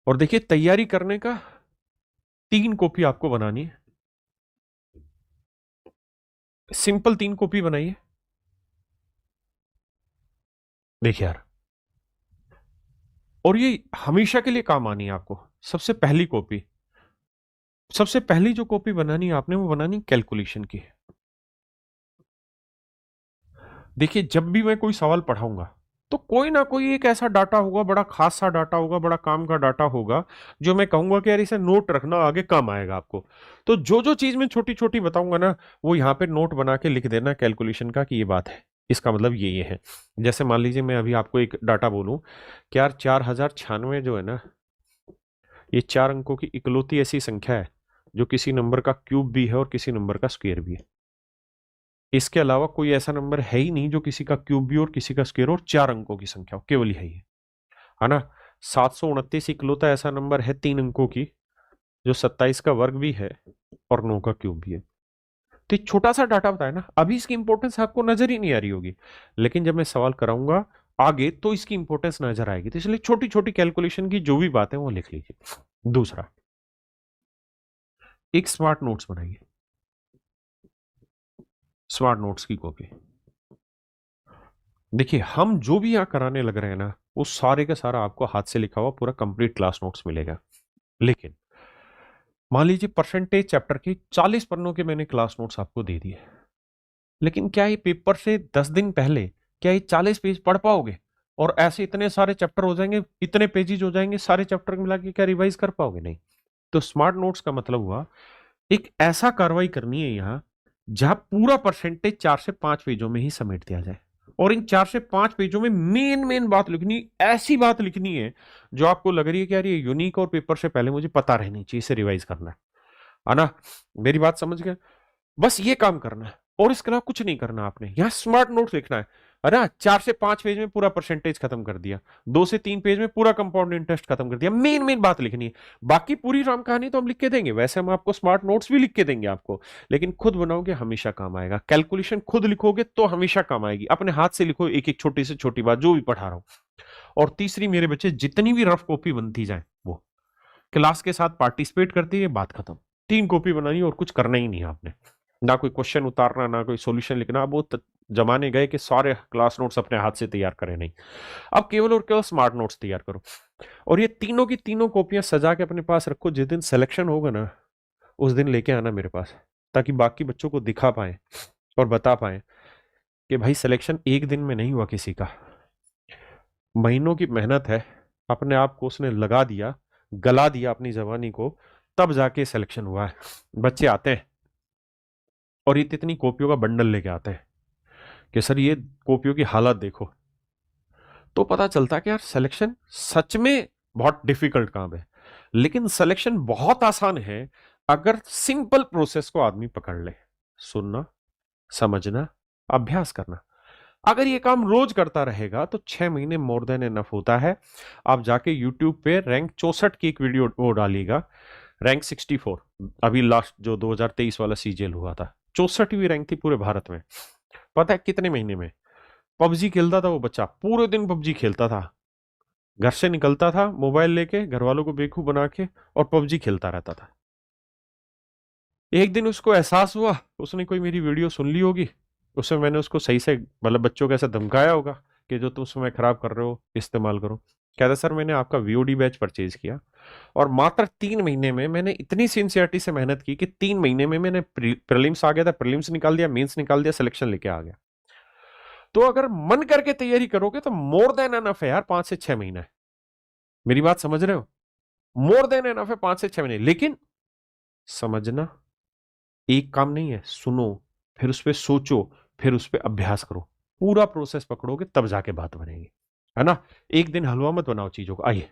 और देखिए तैयारी करने का 3 कॉपी आपको बनानी है, सिंपल 3 कॉपी बनाइए। देखिए यार, और ये हमेशा के लिए काम आनी है आपको। सबसे पहली कॉपी, सबसे पहली जो कॉपी बनानी है आपने, वो बनानी कैलकुलेशन की। देखिए जब भी मैं कोई सवाल पढ़ाऊंगा तो कोई ना कोई एक ऐसा डाटा होगा, बड़ा खास सा डाटा होगा, बड़ा काम का डाटा होगा, जो मैं कहूंगा कि यार इसे नोट रखना, आगे काम आएगा आपको। तो जो जो चीज मैं छोटी छोटी बताऊंगा ना, वो यहाँ पे नोट बना के लिख देना कैलकुलेशन का कि ये बात है, इसका मतलब ये है। जैसे मान लीजिए मैं अभी आपको एक डाटा बोलूं कि यार 4096 जो है ना, ये 4 अंकों की इकलौती ऐसी संख्या है जो किसी नंबर का क्यूब भी है और किसी नंबर का स्क्वायर भी है। इसके अलावा कोई ऐसा नंबर है ही नहीं जो किसी का क्यूब भी और किसी का स्क्वायर और 4 अंकों की संख्या हो, केवल यही है ना। 729 इकलौता ऐसा नंबर है 3 अंकों की, जो 27 का वर्ग भी है और 9 का क्यूब भी है। तो एक छोटा सा डाटा बताया ना, अभी इसकी इंपॉर्टेंस आपको नजर ही नहीं आ रही होगी, लेकिन जब मैं सवाल कराऊंगा आगे तो इसकी इंपॉर्टेंस नजर आएगी। तो इसलिए छोटी छोटी कैलकुलेशन की जो भी बात है वो लिख लीजिए। दूसरा, एक स्मार्ट नोट्स बनाइए, स्मार्ट नोट्स की कॉपी। देखिए हम जो भी यहाँ कराने लग रहे हैं ना, वो सारे का सारा आपको हाथ से लिखा हुआ पूरा कंप्लीट क्लास नोट्स मिलेगा। लेकिन मान लीजिए परसेंटेज चैप्टर के 40 पन्नों के मैंने क्लास नोट्स आपको दे दिए, लेकिन क्या ये पेपर से 10 दिन पहले क्या ये 40 पेज पढ़ पाओगे? और ऐसे इतने सारे चैप्टर हो जाएंगे, इतने पेजेस हो जाएंगे, सारे चैप्टर मिला के क्या रिवाइज कर पाओगे? नहीं। तो स्मार्ट नोट्स का मतलब हुआ एक ऐसा कार्रवाई करनी है यहाँ जहां पूरा परसेंटेज 4 से 5 पेजों में ही समेट दिया जाए, और इन 4 से 5 पेजों में मेन मेन बात लिखनी, ऐसी बात लिखनी है जो आपको लग रही है कि यार ये यूनिक और पेपर से पहले मुझे पता रहनी चाहिए, इसे रिवाइज करना है ना। मेरी बात समझ गए? बस ये काम करना है और इसके अलावा कुछ नहीं करना। आपने यहाँ स्मार्ट नोट्स लिखना है, अरे 4 से 5 पेज में पूरा परसेंटेज खत्म कर दिया, 2 से 3 पेज में पूरा कंपाउंड इंटरेस्ट खत्म कर दिया, मेन मेन बात लिखनी है। बाकी पूरी राम कहानी तो हम लिख के देंगे, वैसे हम आपको स्मार्ट नोट्स भी लिख के देंगे आपको, लेकिन खुद बनाओगे हमेशा काम आएगा। कैलकुलेशन खुद लिखोगे तो हमेशा काम आएगी। अपने हाथ से लिखो एक एक छोटी से छोटी बात जो भी पढ़ा रहा हूं। और तीसरी मेरे बच्चे, जितनी भी रफ कॉपी बनती जाए वो क्लास के साथ पार्टिसिपेट करती है, बात खत्म। 3 कॉपी बनानी और कुछ करना ही नहीं आपने, ना कोई क्वेश्चन उतारना, ना कोई सॉल्यूशन लिखना। अब वो जमाने गए कि सारे क्लास नोट्स अपने हाथ से तैयार करें, नहीं। अब केवल और केवल स्मार्ट नोट्स तैयार करो, और ये तीनों की तीनों कॉपियां सजा के अपने पास रखो। जिस दिन सिलेक्शन होगा ना, उस दिन लेके आना मेरे पास, ताकि बाकी बच्चों को दिखा पाए और बता पाए कि भाई सिलेक्शन एक दिन में नहीं हुआ किसी का, महीनों की मेहनत है, अपने आप को उसने लगा दिया, गला दिया अपनी जवानी को, तब जाके सिलेक्शन हुआ है। बच्चे आते हैं और ये इतनी कॉपियों का बंडल लेके आते हैं कि सर ये कॉपियों की हालत देखो। तो पता चलता है कि यार सिलेक्शन सच में बहुत डिफिकल्ट काम है, लेकिन सिलेक्शन बहुत आसान है अगर सिंपल प्रोसेस को आदमी पकड़ ले। सुनना, समझना, अभ्यास करना। अगर ये काम रोज करता रहेगा तो 6 महीने मोर देन एनफ होता है। आप जाके यूट्यूब पे रैंक 64 की एक वीडियो वो डालिएगा, रैंक 64। अभी लास्ट जो 2023 वाला सीजीएल हुआ था, 64वीं रैंक थी पूरे भारत में। पता है कितने महीने में? पबजी खेलता था वो बच्चा, पूरे दिन पबजी खेलता था, घर से निकलता था मोबाइल लेके, घर वालों को बेवकूफ बना के, और पबजी खेलता रहता था। एक दिन उसको एहसास हुआ, उसने कोई मेरी वीडियो सुन ली होगी, उसमें मैंने उसको सही से मतलब बच्चों को ऐसा धमकाया होगा कि जो तुम समय खराब कर रहे हो इस्तेमाल करो। कहता सर मैंने आपका वीओडी बैच परचेज किया, और मात्र 3 महीने में मैंने इतनी सिंसियरिटी से मेहनत की कि 3 महीने में मैंने प्रीलिम्स आ गया था, प्रीलिम्स निकाल दिया, मेंस निकाल दिया, सिलेक्शन लेके आ गया। तो अगर मन करके तैयारी करोगे तो मोर देन एनफ है यार, 5 से 6 महीना। मेरी बात समझ रहे हो? मोर देन एनफ है 5 से 6 महीने। लेकिन समझना एक काम नहीं है, सुनो, फिर उस पर सोचो, फिर उस पर अभ्यास करो, पूरा प्रोसेस पकड़ोगे तब जाके बात बनेगी, है ना। एक दिन हलवा मत बनाओ चीजों को। आइए